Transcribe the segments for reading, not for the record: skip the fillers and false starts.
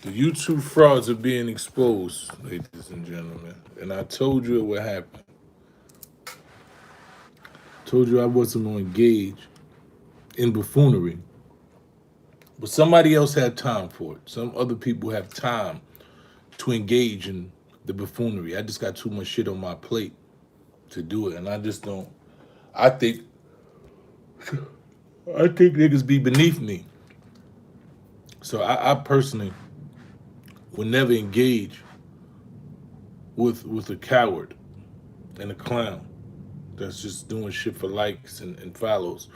The YouTube frauds are being exposed, ladies and gentlemen. And I told you it would happen. Told you I wasn't going to engage in buffoonery. But somebody else had time for it. Some other people have time to engage in the buffoonery. I just got too much shit on my plate to do it. And I just don't. I think niggas be beneath me. So I personally would never engage with a coward and a clown that's just doing shit for likes and follows.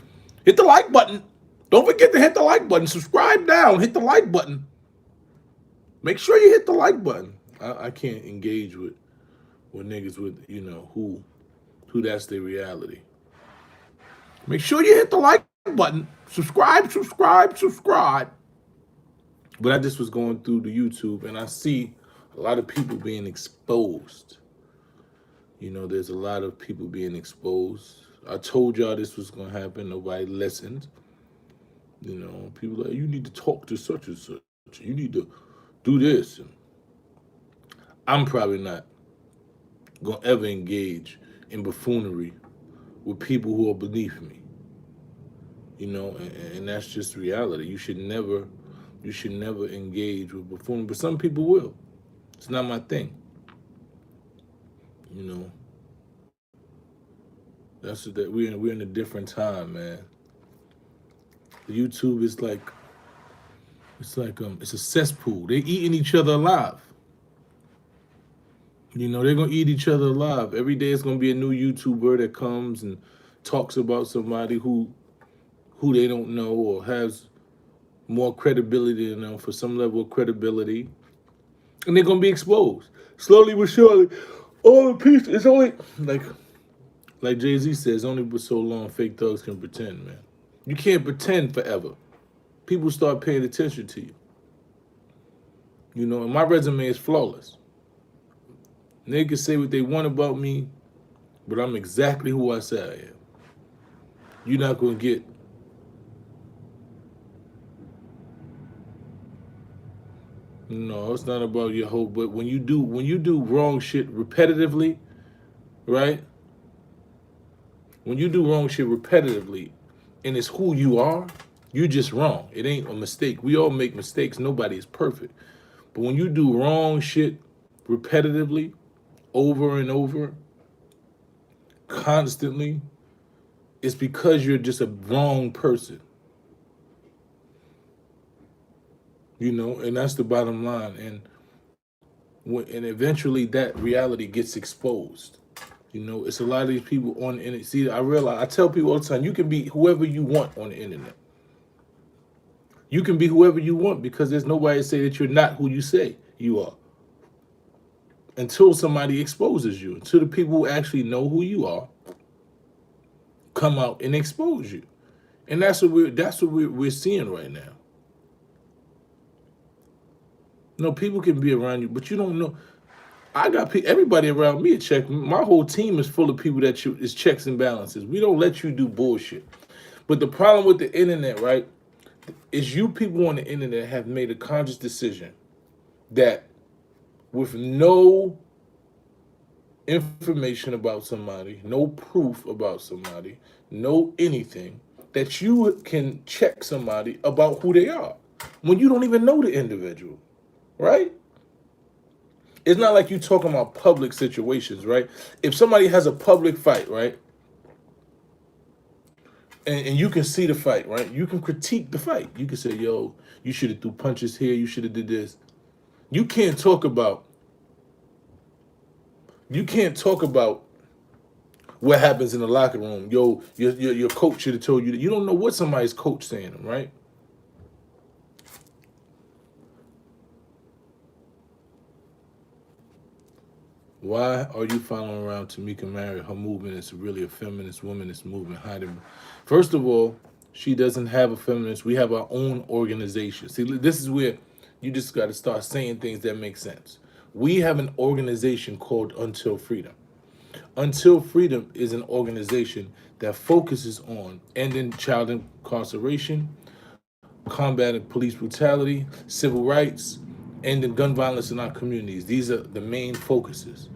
Hit the like button. Don't forget to hit the like button. Subscribe down. Hit the like button. Make sure you hit the like button. I can't engage with niggas with who that's their reality. Make sure you hit the like button. Subscribe. But I just was going through the YouTube and I see a lot of people being exposed. There's a lot of people being exposed. I told y'all this was gonna happen. Nobody listened. People like, you need to talk to such and such. You need to do this. And I'm probably not gonna ever engage in buffoonery with people who are beneath me. And that's just reality. You should never engage with buffoonery. But some people will. It's not my thing. You know. We're in a different time, man. YouTube is like it's a cesspool. They eating each other alive. They're gonna eat each other alive. Every day it's gonna be a new YouTuber that comes and talks about somebody who they don't know or has more credibility than them for some level of credibility. And they're gonna be exposed. Slowly but surely. All the pieces it's only like Jay-Z says, only for so long fake thugs can pretend, man. You can't pretend forever. People start paying attention to you. And my resume is flawless. They can say what they want about me, but I'm exactly who I say I am. You're not gonna get no, it's not about your hope, but when you do wrong shit repetitively, right? When you do wrong shit repetitively and it's who you are, you're just wrong. It ain't a mistake. We all make mistakes. Nobody is perfect. But when you do wrong shit repetitively, over and over, constantly, it's because you're just a wrong person. And that's the bottom line. And eventually that reality gets exposed. It's a lot of these people on the internet. See, I tell people all the time, you can be whoever you want on the internet. You can be whoever you want because there's nobody to say that you're not who you say you are. Until somebody exposes you, until the people who actually know who you are come out and expose you. And that's what we're seeing right now. People can be around you, but you don't know. I got everybody around me a check. My whole team is full of people that is checks and balances. We don't let you do bullshit. But the problem with the internet, right, is you people on the internet have made a conscious decision that with no information about somebody, no proof about somebody, no anything, that you can check somebody about who they are when you don't even know the individual, right? It's not like you talking about public situations, right? If somebody has a public fight, right, and you can see the fight, right, you can critique the fight. You can say, yo, you should have threw punches here, you should have did this. You can't talk about what happens in the locker room. Yo, your coach should have told you that. You don't know what somebody's coach saying, right? Why are you following around Tamika Mary? Her movement is really a feminist womanist movement. Hiding. First of all, she doesn't have a feminist. We have our own organization. See, this is where you just got to start saying things that make sense. We have an organization called Until Freedom. Until Freedom is an organization that focuses on ending child incarceration, combating police brutality, civil rights, ending gun violence in our communities. These are the main focuses.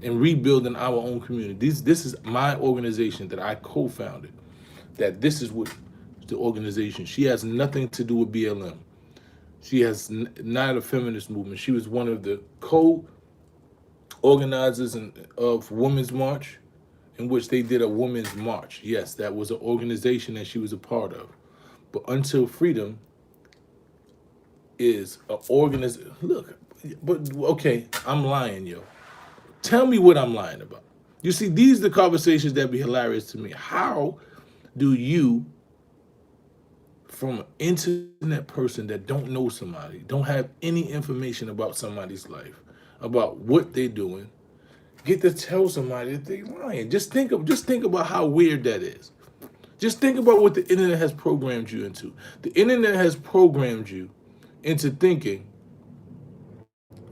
And rebuilding our own communities. This is my organization that I co-founded. That this is what the organization. She has nothing to do with BLM. She has not a feminist movement. She was one of the co-organizers of Women's March, in which they did a women's march. Yes, that was an organization that she was a part of. But Until Freedom is an organization. Look, but okay, I'm lying, yo. Tell me what I'm lying about. You see, these are the conversations that be hilarious to me. How do you, from an internet person that don't know somebody, don't have any information about somebody's life, about what they're doing, get to tell somebody that they're lying? Just think about how weird that is. Just think about what the internet has programmed you into. The internet has programmed you into thinking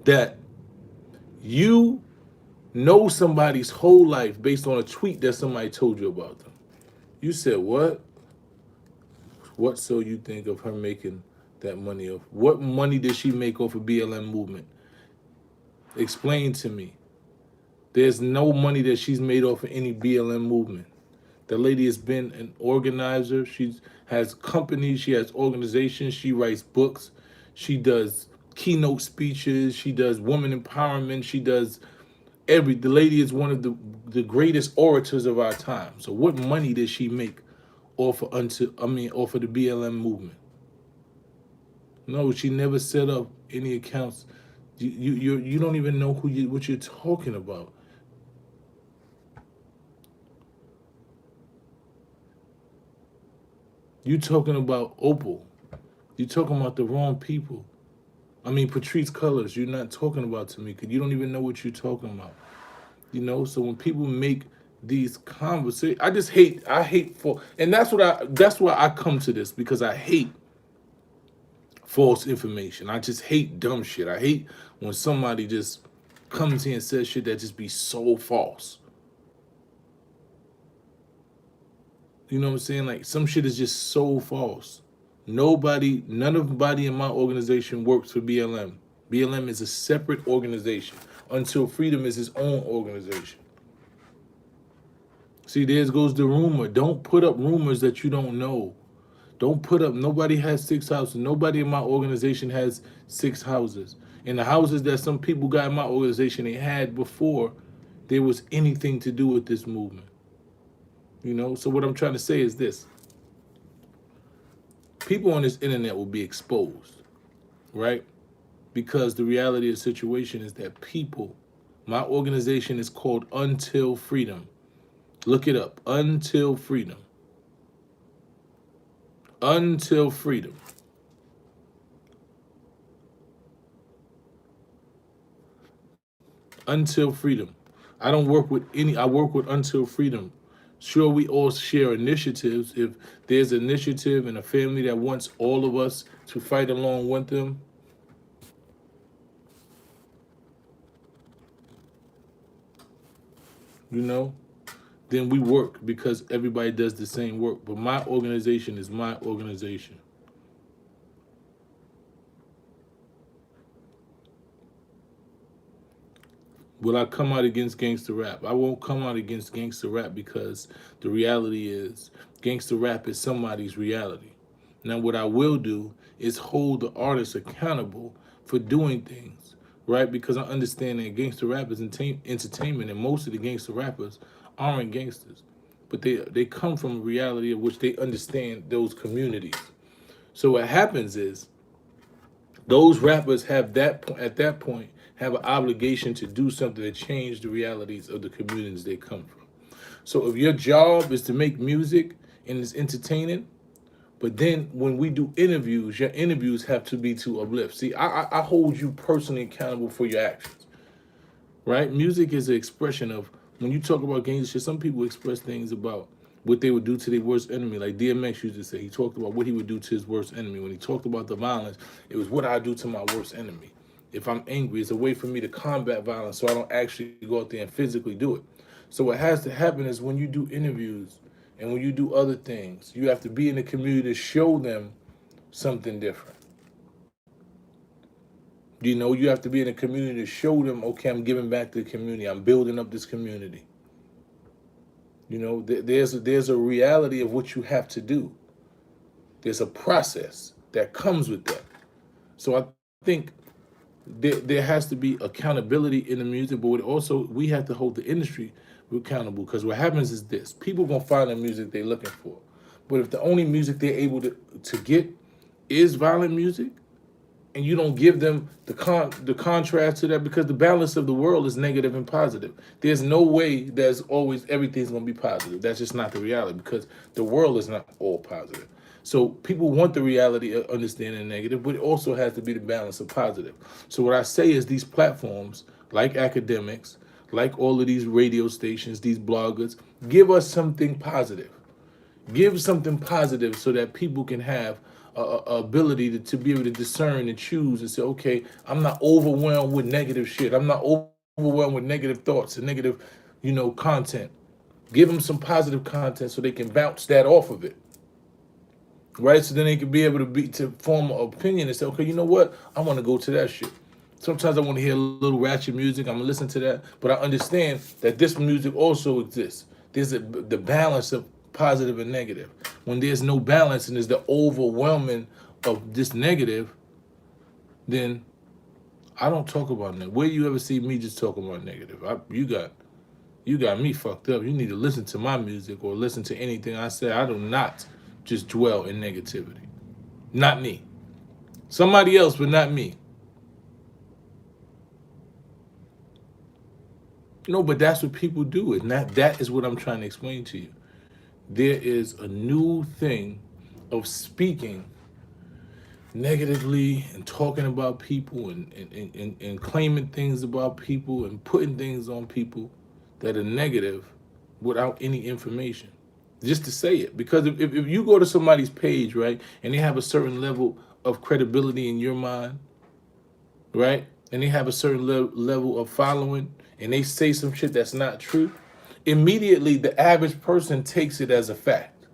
that you know somebody's whole life based on a tweet that somebody told you about them. You said, what? What so you think of her making that money off? What money did she make off of BLM movement? Explain to me. There's no money that she's made off of any BLM movement. The lady has been an organizer. She has companies. She has organizations. She writes books. She does keynote speeches. She does woman empowerment. She does the lady is one of the greatest orators of our time. So what money did she make off of off of the BLM movement? No, she never set up any accounts. You don't even know what you're talking about. You talking about Opal. You talking about the wrong people. Patrice Colors. You're not talking about to me because you don't even know what you're talking about. So when people make these conversations, I hate for, and that's why I come to this, because I hate false information. I just hate dumb shit. I hate when somebody just comes here and says shit that just be so false. You know what I'm saying? Like, some shit is just so false. None of nobody in my organization works for BLM. BLM is a separate organization. Until Freedom is his own organization. See, there goes the rumor. Don't put up rumors that you don't know. Don't put up, nobody has 6 houses. Nobody in my organization has 6 houses. And the houses that some people got in my organization, they had before there was anything to do with this movement. So what I'm trying to say is this. People on this internet will be exposed, right? Because the reality of the situation is that my organization is called Until Freedom. Look it up. Until Freedom. Until Freedom. Until Freedom. I work with Until Freedom. Sure, we all share initiatives. If there's an initiative and a family that wants all of us to fight along with them, then we work, because everybody does the same work. But my organization is my organization. Will I come out against gangster rap? I won't come out against gangster rap, because the reality is gangster rap is somebody's reality. Now, what I will do is hold the artists accountable for doing things, right? Because I understand that gangster rap is entertainment, and most of the gangster rappers aren't gangsters, but they come from a reality of which they understand those communities. So what happens is those rappers at that point have an obligation to do something to change the realities of the communities they come from. So if your job is to make music and it's entertaining, but then when we do interviews, your interviews have to be to uplift. See, I hold you personally accountable for your actions, right? Music is an expression of, when you talk about gangster shit, some people express things about what they would do to their worst enemy. Like DMX used to say, he talked about what he would do to his worst enemy. When he talked about the violence, it was what I do to my worst enemy. If I'm angry, it's a way for me to combat violence so I don't actually go out there and physically do it. So what has to happen is, when you do interviews and when you do other things, you have to be in the community to show them something different. You know, you have to be in a community to show them, okay, I'm giving back to the community. I'm building up this community. You know, there's a reality of what you have to do. There's a process that comes with that. So I think there has to be accountability in the music, but also we have to hold the industry accountable, because what happens is this: people gonna find the music they're looking for, but if the only music they're able to get is violent music, and you don't give them the contrast to that, because the balance of the world is negative and positive. There's no way there's always everything's gonna be positive. That's just not the reality, because the world is not all positive. So people want the reality of understanding negative, but it also has to be the balance of positive. So what I say is these platforms, like academics, like all of these radio stations, these bloggers, give us something positive. Give something positive so that people can have a ability to be able to discern and choose and say, okay, I'm not overwhelmed with negative shit. I'm not overwhelmed with negative thoughts and negative, content. Give them some positive content so they can bounce that off of it, right? So then they can be able to form an opinion and say, okay, you know what? I want to go to that shit. Sometimes I want to hear a little ratchet music. I'm gonna listen to that, but I understand that this music also exists. There's the balance of positive and negative. When there's no balance and there's the overwhelming of this negative, then I don't talk about that. Where you ever see me just talking about negative? You got me fucked up. You need to listen to my music or listen to anything I say. I do not just dwell in negativity. Not me. Somebody else, but not me. No, but that's what people do, and that is what I'm trying to explain to you. There is a new thing of speaking negatively and talking about people and claiming things about people and putting things on people that are negative without any information. Just to say it. Because if you go to somebody's page, right, and they have a certain level of credibility in your mind, right, and they have a certain level of following, and they say some shit that's not true, immediately the average person takes it as a fact,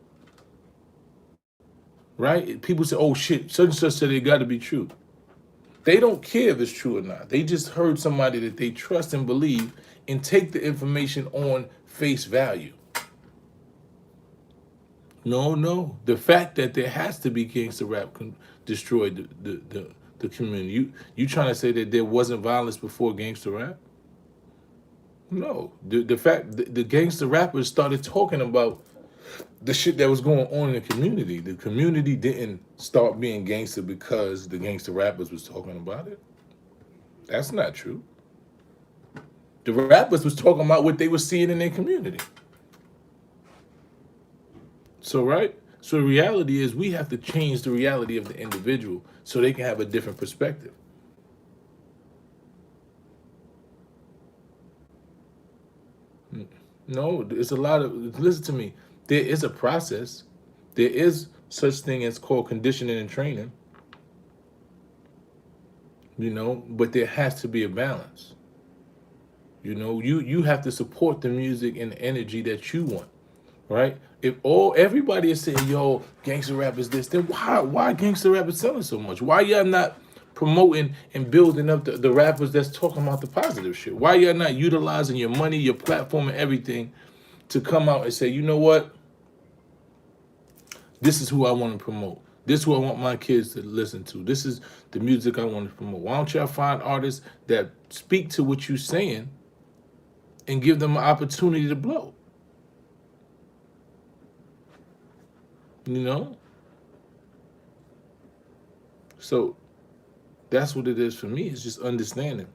right? People say, oh shit, such and such said it got to be true. They don't care if it's true or not. They just heard somebody that they trust and believe and take the information on face value. No. The fact that there has to be gangster rap destroyed the community. You trying to say that there wasn't violence before gangster rap? No. The fact the gangster rappers started talking about the shit that was going on in the community. The community didn't start being gangster because the gangster rappers was talking about it. That's not true. The rappers was talking about what they were seeing in their community. So, right? So the reality is we have to change the reality of the individual so they can have a different perspective. No, it's a lot of, listen to me. There is a process. There is such thing as called conditioning and training, but there has to be a balance. You have to support the music and the energy that you want, right? If everybody is saying, yo, gangster rap is this, then why gangster rap is selling so much? Why y'all not promoting and building up the rappers that's talking about the positive shit? Why y'all not utilizing your money, your platform, and everything to come out and say, you know what? This is who I want to promote. This is who I want my kids to listen to. This is the music I want to promote. Why don't y'all find artists that speak to what you're saying and give them an opportunity to blow? So that's what it is for me. It's just understanding.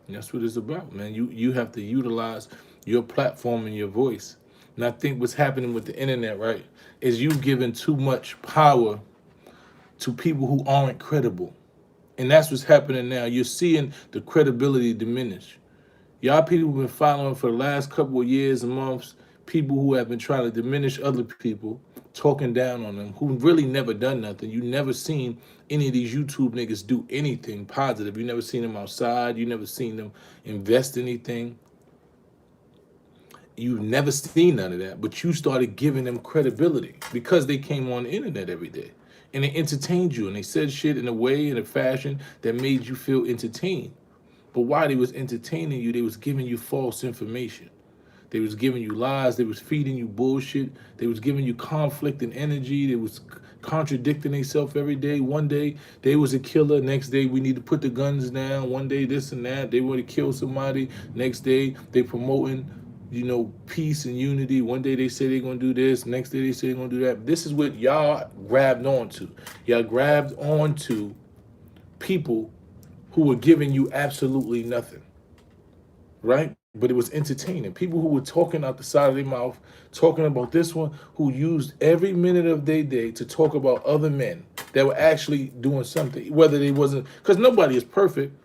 And that's what it's about, man. You have to utilize your platform and your voice. And I think what's happening with the internet, right, is you giving too much power to people who aren't credible. And that's what's happening now. You're seeing the credibility diminish. Y'all people have been following for the last couple of years and months people who have been trying to diminish other people, talking down on them, who really never done nothing. You never seen any of these YouTube niggas do anything positive. You never seen them outside. You never seen them invest anything. You've never seen none of that, but you started giving them credibility because they came on the internet every day. And they entertained you, and they said shit in a way, in a fashion that made you feel entertained. But while they was entertaining you, they was giving you false information. They was giving you lies. They was feeding you bullshit. They was giving you conflict and energy. They was contradicting themselves every day. One day they was a killer. Next day we need to put the guns down. One day this and that. They want to kill somebody. Next day they promoting, peace and unity. One day they say they're gonna do this. Next day they say they're gonna do that. This is what y'all grabbed onto. Y'all grabbed onto people who were giving you absolutely nothing, right? But it was entertaining. People who were talking out the side of their mouth, talking about this one, who used every minute of their day to talk about other men that were actually doing something, whether they wasn't, because nobody is perfect,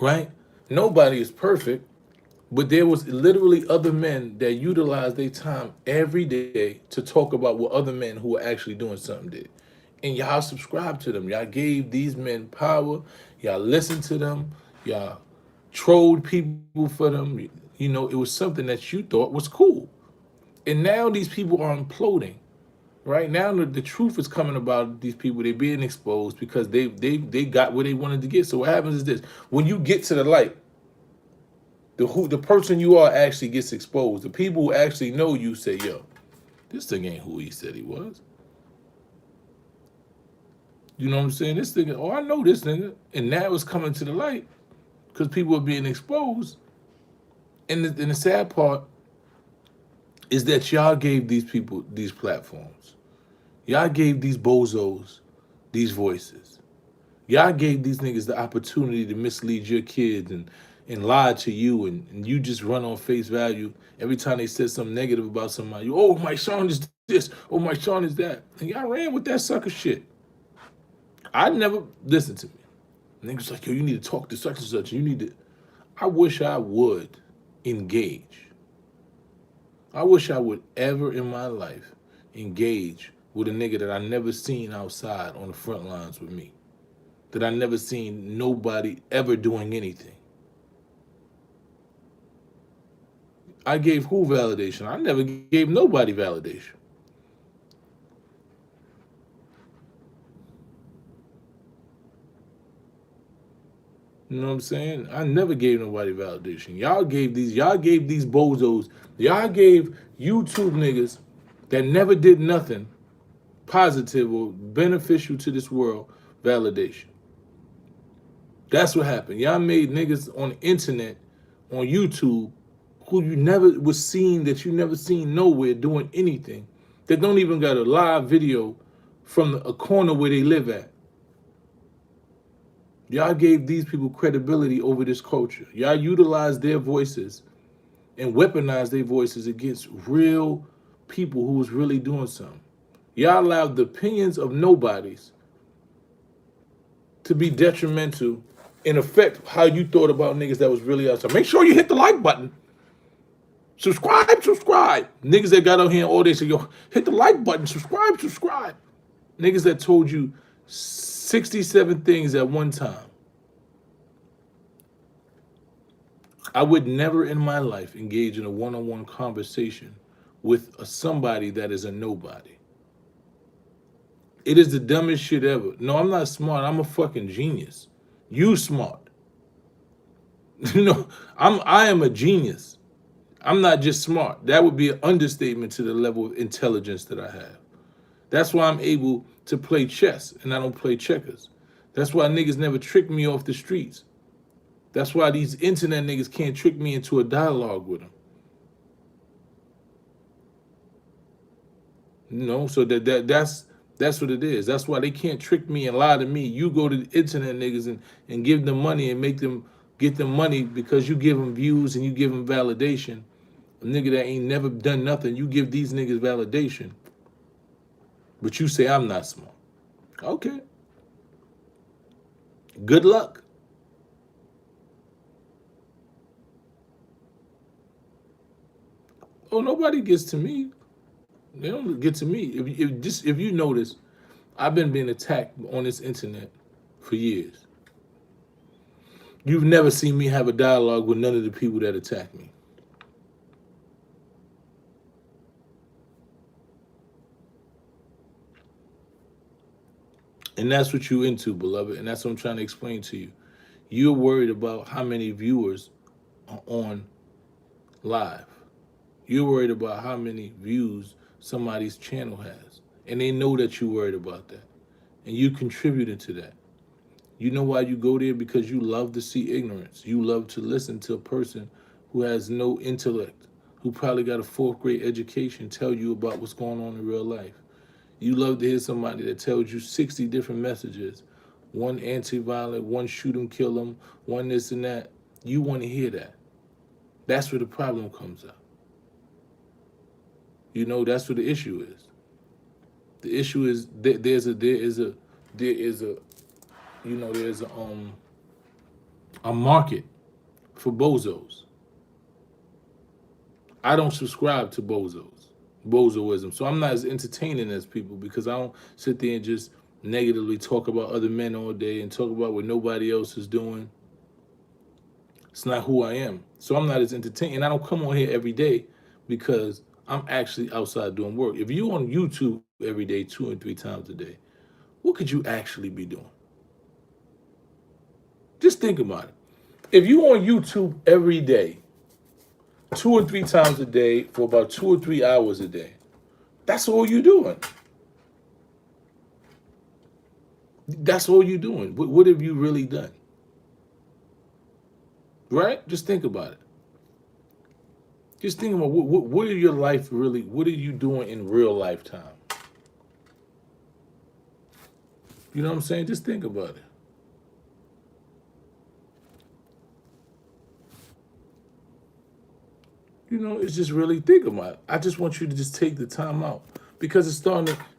right? Nobody is perfect, but there was literally other men that utilized their time every day to talk about what other men who were actually doing something did. And y'all subscribed to them. Y'all gave these men power. Y'all listened to them. Y'all trolled people for them. It was something that you thought was cool. And now these people are imploding. Right now, the truth is coming about these people. They're being exposed because they got what they wanted to get. So what happens is this: when you get to the light, the person you are actually gets exposed. The people who actually know you say, "Yo, this thing ain't who he said he was." You know what I'm saying? This nigga, oh, I know this nigga. And now it's coming to the light because people are being exposed. And the sad part is that y'all gave these people these platforms. Y'all gave these bozos these voices. Y'all gave these niggas the opportunity to mislead your kids and lie to you, and you just run on face value. Every time they said something negative about somebody, oh, my son is this, oh, my son is that. And y'all ran with that sucker shit. I never, listen to me. Niggas like, yo, you need to talk to such and such. You need to, I wish I would engage. I wish I would ever in my life engage with a nigga that I never seen outside on the front lines with me. That I never seen nobody ever doing anything. I gave who validation? I never gave nobody validation. You know what I'm saying? I never gave nobody validation. Y'all gave these bozos, y'all gave YouTube niggas that never did nothing positive or beneficial to this world validation. That's what happened. Y'all made niggas on the internet, on YouTube, who you never was seen, that you never seen nowhere doing anything, that don't even got a live video from a corner where they live at. Y'all gave these people credibility over this culture. Y'all utilized their voices and weaponized their voices against real people who was really doing something. Y'all allowed the opinions of nobodies to be detrimental and affect how you thought about niggas that was really outside. Make sure you hit the like button. Subscribe. Niggas that got out here all day say, yo, hit the like button, subscribe. Niggas that told you 67 things at one time. I would never in my life engage in a one-on-one conversation with somebody that is a nobody. It is the dumbest shit ever. No, I'm not smart. I'm a fucking genius. You smart. I am a genius. I'm not just smart. That would be an understatement to the level of intelligence that I have. That's why I'm able to play chess and I don't play checkers. That's why niggas never trick me off the streets. That's why these internet niggas can't trick me into a dialogue with them. So that's what it is. That's why they can't trick me and lie to me. You go to the internet niggas and give them money and get them money because you give them views and you give them validation. A nigga that ain't never done nothing, you give these niggas validation. But you say I'm not smart. Okay. Good luck. Oh, nobody gets to me. They don't get to me. If you notice, I've been being attacked on this internet for years. You've never seen me have a dialogue with none of the people that attack me. And that's what you into, beloved. And that's what I'm trying to explain to you. You're worried about how many viewers are on live. You're worried about how many views somebody's channel has. And they know that you're worried about that. And you contributed to that. You know why you go there? Because you love to see ignorance. You love to listen to a person who has no intellect, who probably got a fourth grade education, tell you about what's going on in real life. You love to hear somebody that tells you 60 different messages, one anti-violent, one shoot 'em, kill 'em, one this and that. You want to hear that. That's where the problem comes out. You know, that's what the issue is. The issue is there's a market for bozos. I don't subscribe to bozoism. So I'm not as entertaining as people because I don't sit there and just negatively talk about other men all day and talk about what nobody else is doing. It's not who I am. So I'm not as entertaining. I don't come on here every day because I'm actually outside doing work. If you on YouTube every day, 2 and 3 times a day, what could you actually be doing? Just think about it. If you on YouTube every day, 2 or 3 times a day for about 2 or 3 hours a day, that's all you're doing. That's all you're doing. What have you really done? Right? Just think about it. Just think about what are your life really, what are you doing in real lifetime? You know what I'm saying? Just think about it. You know, it's just really think about it. I just want you to just take the time out because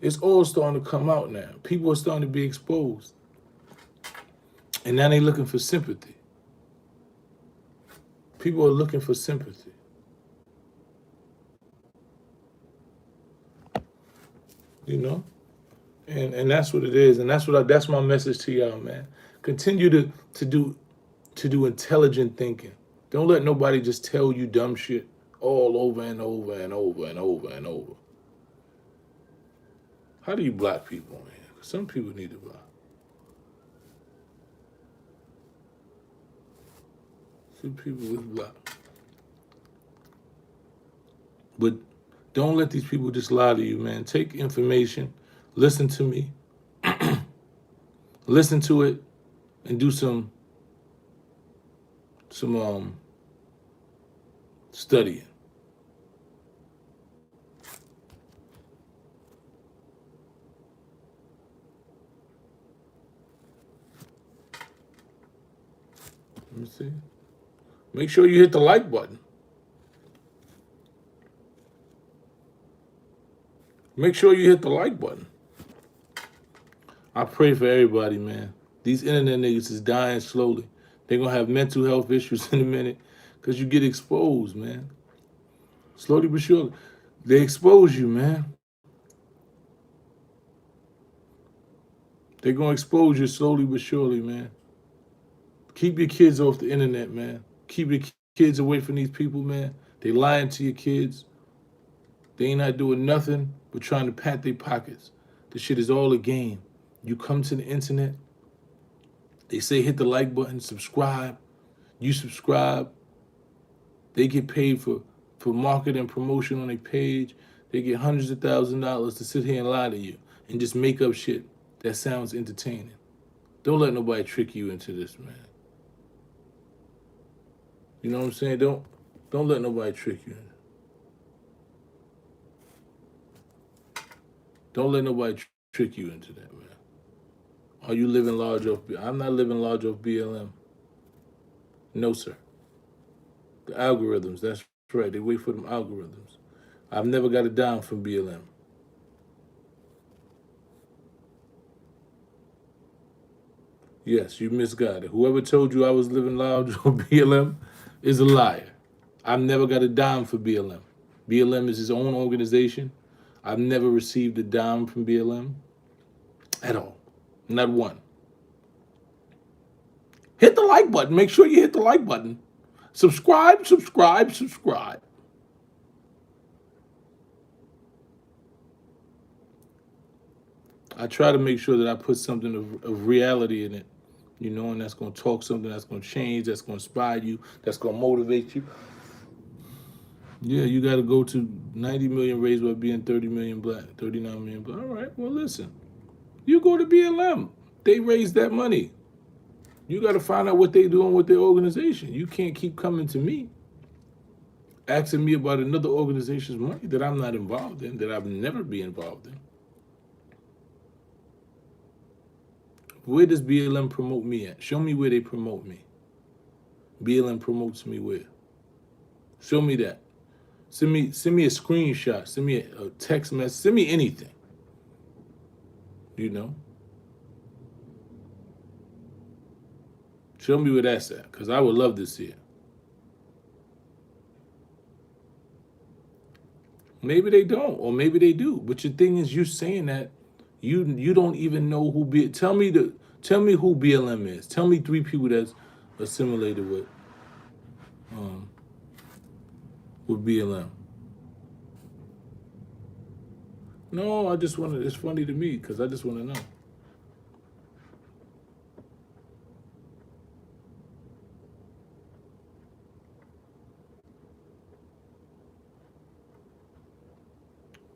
it's all starting to come out now. People are starting to be exposed. And now they're looking for sympathy. People are looking for sympathy. You know? And that's what it is. And that's my message to y'all, man. Continue to do intelligent thinking. Don't let nobody just tell you dumb shit all over and over and over and over and over. How do you block people, man? Some people need to block. Some people with block. But don't let these people just lie to you, man. Take information, listen to me, listen to it, and do some studying. Let me see. Make sure you hit the like button. Make sure you hit the like button. I pray for everybody, man. These internet niggas is dying slowly. They're going to have mental health issues in a minute because you get exposed, man. Slowly but surely. They expose you, man. They're going to expose you slowly but surely, man. Keep your kids off the internet, man. Keep your kids away from these people, man. They lying to your kids. They ain't not doing nothing but trying to pat their pockets. This shit is all a game. You come to the internet, they say hit the like button, subscribe. You subscribe. They get paid for marketing and promotion on their page. They get hundreds of $1,000s to sit here and lie to you and just make up shit that sounds entertaining. Don't let nobody trick you into this, man. You know what I'm saying? Don't let nobody trick you. Don't let nobody trick you into that, man. Are you living large off? I'm not living large off BLM. No, sir. The algorithms, that's right. They wait for them algorithms. I've never got a dime from BLM. Yes, you misguided. Whoever told you I was living large on BLM is a liar. I've never got a dime for BLM. BLM is his own organization. I've never received a dime from BLM at all. Not one. Hit the like button. Make sure you hit the like button. Subscribe, subscribe, subscribe. I try to make sure that I put something of reality in it, and that's going to talk something that's going to change, that's going to inspire you, that's going to motivate you. Yeah, you got to go to 90 million raised by being 30 million black, 39 million black. All right, well, listen, you go to BLM. They raised that money. You got to find out what they doing with their organization. You can't keep coming to me asking me about another organization's money that I'm not involved in, that I've never be involved in. Where does BLM promote me at? Show me where they promote me. BLM promotes me where? Show me that. Send me a screenshot. Send me a text message. Send me anything. You know? Show me where that's at, because I would love to see it. Maybe they don't, or maybe they do. But your thing is, you saying that you don't even know who tell me who BLM is. Tell me 3 people that's assimilated with BLM. No, I just want to. It's funny to me because I just want to know.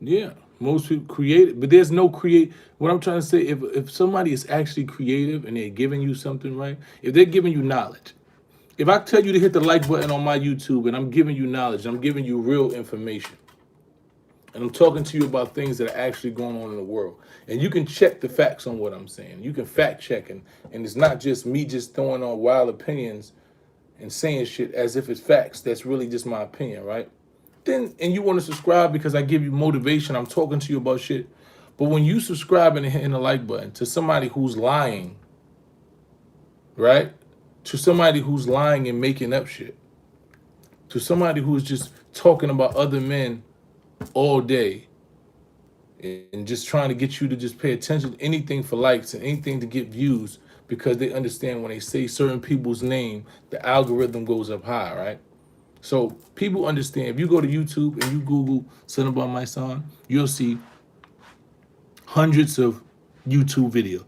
Yeah, most people create it, but there's no create. What I'm trying to say, if somebody is actually creative and they're giving you something, right? If they're giving you knowledge, if I tell you to hit the like button on my YouTube and I'm giving you knowledge, I'm giving you real information, and I'm talking to you about things that are actually going on in the world, and you can check the facts on what I'm saying. You can fact check, and it's not just me just throwing on wild opinions and saying shit as if it's facts. That's really just my opinion, right? Then and you want to subscribe because I give you motivation. I'm talking to you about shit. But when you subscribe and hitting the like button to somebody who's lying, right? To somebody who's lying and making up shit. To somebody who's just talking about other men all day and just trying to get you to just pay attention to anything for likes and anything to get views because they understand when they say certain people's name, the algorithm goes up high, right? So people understand. If you go to YouTube and you Google "Son About My Son," you'll see hundreds of YouTube videos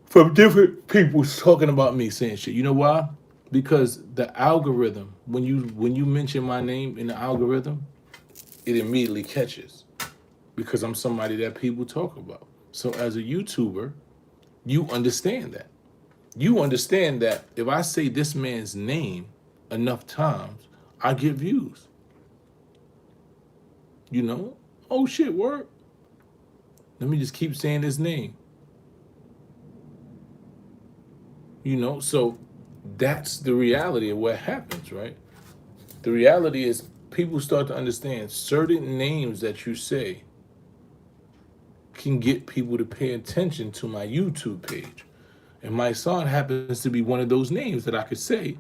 from different people talking about me saying shit. You know why? Because the algorithm, when you mention my name in the algorithm, it immediately catches because I'm somebody that people talk about. So as a YouTuber, you understand that. You understand that if I say this man's name enough times, I get views. You know? Oh shit, word. Let me just keep saying his name. You know, so that's the reality of what happens, right? The reality is people start to understand certain names that you say can get people to pay attention to my YouTube page. And my son happens to be one of those names that I could say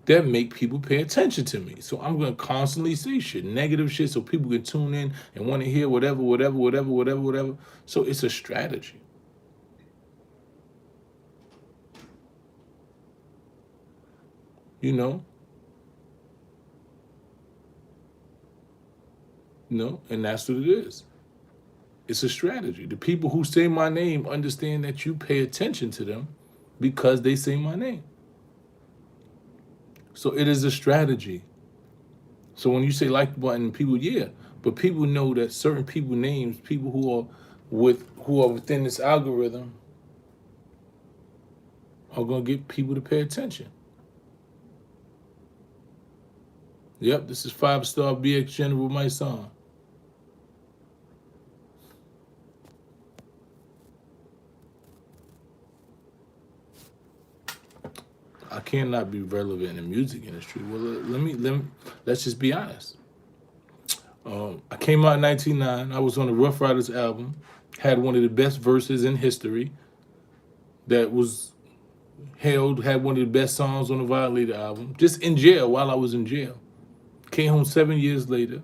that make people pay attention to me. So I'm going to constantly say shit, negative shit, so people can tune in and want to hear whatever. So it's a strategy. You know? And that's what it is. It's a strategy. The people who say my name understand that you pay attention to them because they say my name. So it is a strategy. So when you say like button, people, yeah, but people know that certain people names, people who are within this algorithm, are gonna get people to pay attention. Yep, this is 5-star BX General, my son. I cannot be relevant in the music industry. Well, let's just be honest. I came out in 1999. I was on the Rough Riders album. Had one of the best verses in history. That was had one of the best songs on the Violator album. Just in jail while I was in jail. Came home 7 years later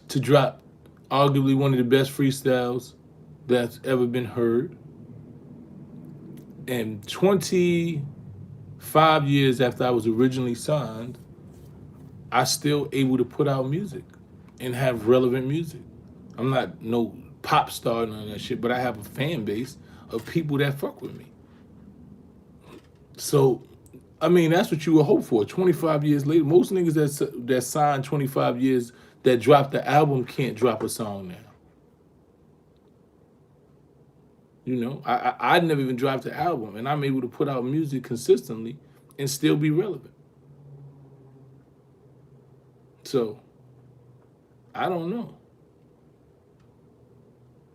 to drop arguably one of the best freestyles that's ever been heard. And 25 years after I was originally signed, I still able to put out music and have relevant music. I'm not no pop star and all that shit, but I have a fan base of people that fuck with me. So, I mean, that's what you would hope for. 25 years later, most niggas that signed 25 years that dropped the album can't drop a song now. You know, I never even dropped the album, and I'm able to put out music consistently and still be relevant. So, I don't know.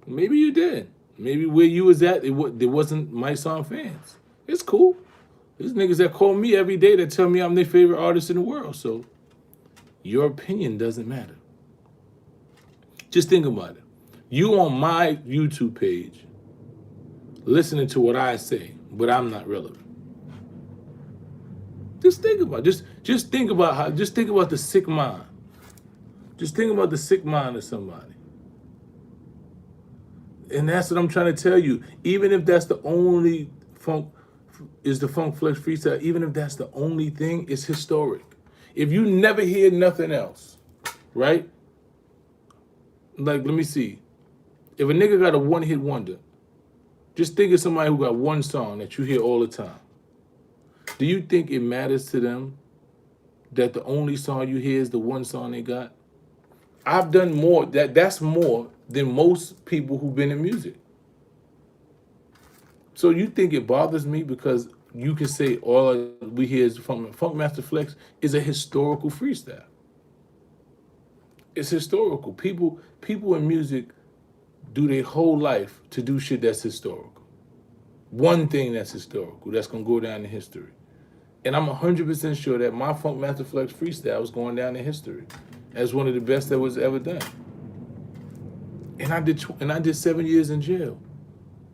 Maybe you did. Maybe where you was at, there wasn't my song fans. It's cool. There's niggas that call me every day that tell me I'm their favorite artist in the world. So your opinion doesn't matter. Just think about it. You on my YouTube page listening to what I say, but I'm not relevant. Just think about it. Just think about just think about the sick mind. Just think about the sick mind of somebody. And that's what I'm trying to tell you. Even if that's the only funk is the Funk Flex freestyle, even if that's the only thing, it's historic. If you never hear nothing else, right? Like, let me see. If a nigga got a one-hit wonder, just think of somebody who got one song that you hear all the time. Do you think it matters to them that the only song you hear is the one song they got? I've done more. That's more than most people who've been in music. So you think it bothers me because you can say all we hear is Funk Master Flex is a historical freestyle. It's historical. People in music do their whole life to do shit that's historical. One thing that's historical, that's gonna go down in history. And I'm 100% sure that my Funk Master Flex freestyle is going down in history as one of the best that was ever done. And I did 7 years in jail.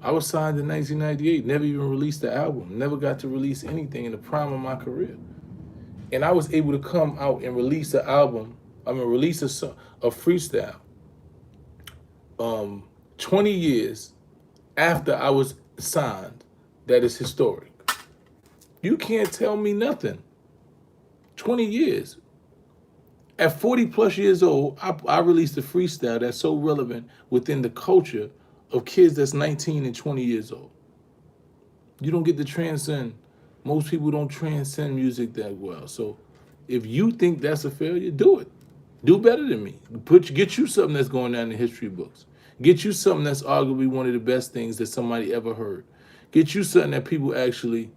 I was signed in 1998, never even released the album, never got to release anything in the prime of my career. And I was able to come out and release an album, release a freestyle 20 years after I was signed that is historic. You can't tell me nothing. 20 years. At 40 plus years old, I released a freestyle that's so relevant within the culture of kids that's 19 and 20 years old. You don't get to transcend. Most people don't transcend music that well. So if you think that's a failure, do it. Do better than me. Get you something that's going down in the history books. Get you something that's arguably one of the best things that somebody ever heard. Get you something that people actually,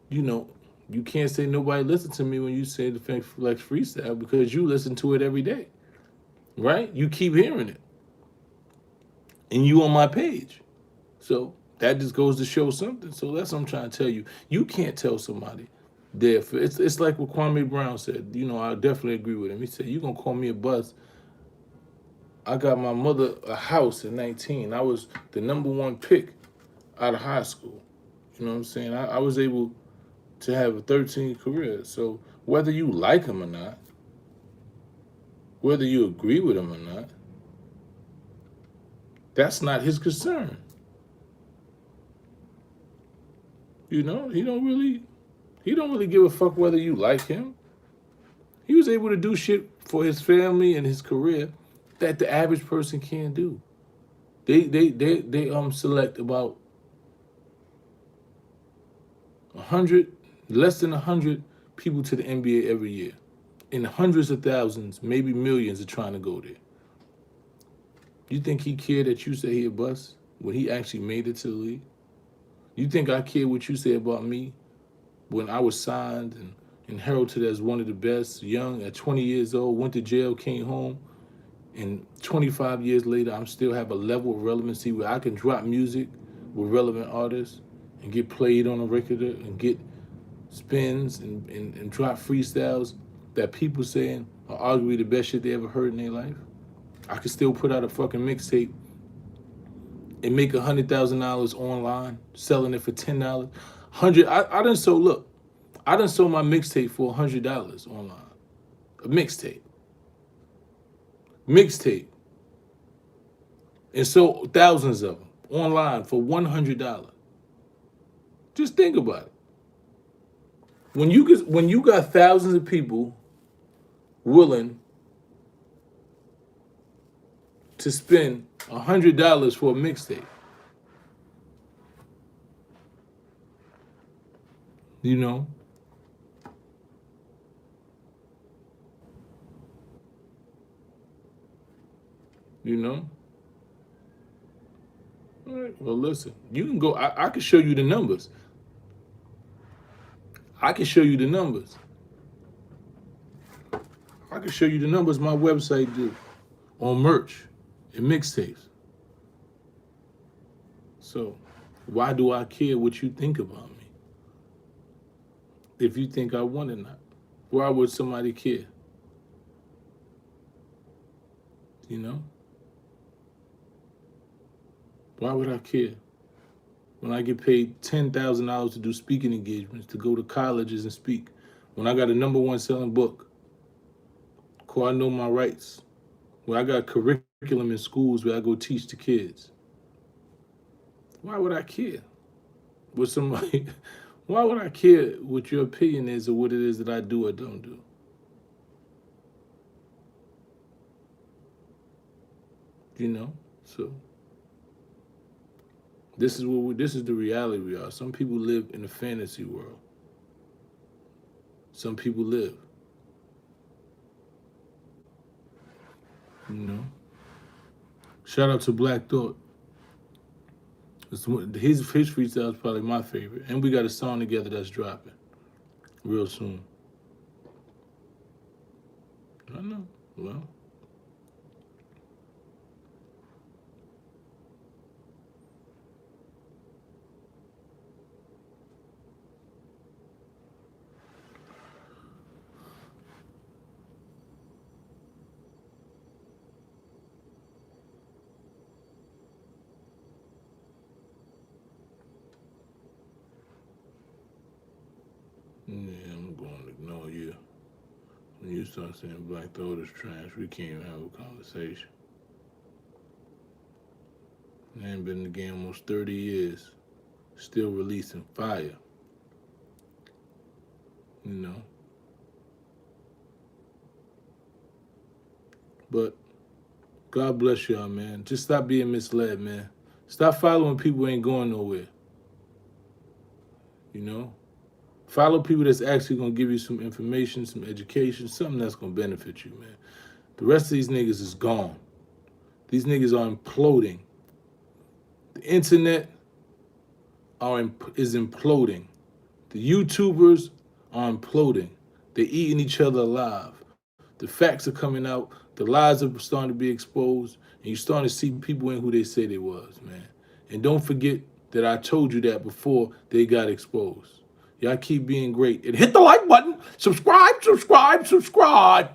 you know, you can't say nobody listened to me when you say the Flex freestyle because you listen to it every day, right? You keep hearing it. And you on my page. So that just goes to show something. So that's what I'm trying to tell you. You can't tell somebody it's like what Kwame Brown said. You know, I definitely agree with him. He said, "You gonna call me a bust? I got my mother a house at 19. I was the #1 pick out of high school. You know what I'm saying? I was able to have a 13 career. So whether you like him or not, whether you agree with him or not, that's not his concern. You know, he don't really give a fuck whether you like him. He was able to do shit for his family and his career that the average person can't do. They select about 100, less than 100 people to the NBA every year. And hundreds of thousands, maybe millions are trying to go there. You think he cared that you say he a bust when he actually made it to the league? You think I care what you say about me when I was signed and heralded as one of the best, young at 20 years old, went to jail, came home, and 25 years later, I'm still have a level of relevancy where I can drop music with relevant artists and get played on a record and get spins and drop freestyles that people saying are arguably the best shit they ever heard in their life. I could still put out a fucking mixtape and make $100,000 online, selling it for $10. I done sold my mixtape for $100 online. A mixtape. And sold thousands of them online for $100. Just think about it. When you got thousands of people willing to spend $100 for a mixtape. You know? You know? All right. Well, listen, you can go. I can show you the numbers. I can show you the numbers. I can show you the numbers my website do on merch and mixtapes. So, why do I care what you think about me? If you think I want it or not, why would somebody care? You know? Why would I care? When I get paid $10,000 to do speaking engagements, to go to colleges and speak, when I got a #1 selling book called I Know My Rights, where I got curriculum in schools where I go teach the kids. Why would I care what somebody, why would I care what your opinion is or what it is that I do or don't do? You know? So this is the reality we are. Some people live in a fantasy world. Some people live. You know? Shout out to Black Thought. His freestyle is probably my favorite. And we got a song together that's dropping real soon. I know. Well. Yeah, I'm going to ignore you. When you start saying Black Thought is trash, we can't even have a conversation. I ain't been in the game almost 30 years, still releasing fire. You know? But God bless y'all, man. Just stop being misled, man. Stop following people who ain't going nowhere. You know? Follow people that's actually gonna give you some information, some education, something that's gonna benefit you, man. The rest of these niggas is gone. These niggas are imploding. The internet is imploding. The YouTubers are imploding. They're eating each other alive. The facts are coming out. The lies are starting to be exposed. And you're starting to see people in who they say they was, man. And don't forget that I told you that before they got exposed. Y'all keep being great. And hit the like button. Subscribe, subscribe, subscribe.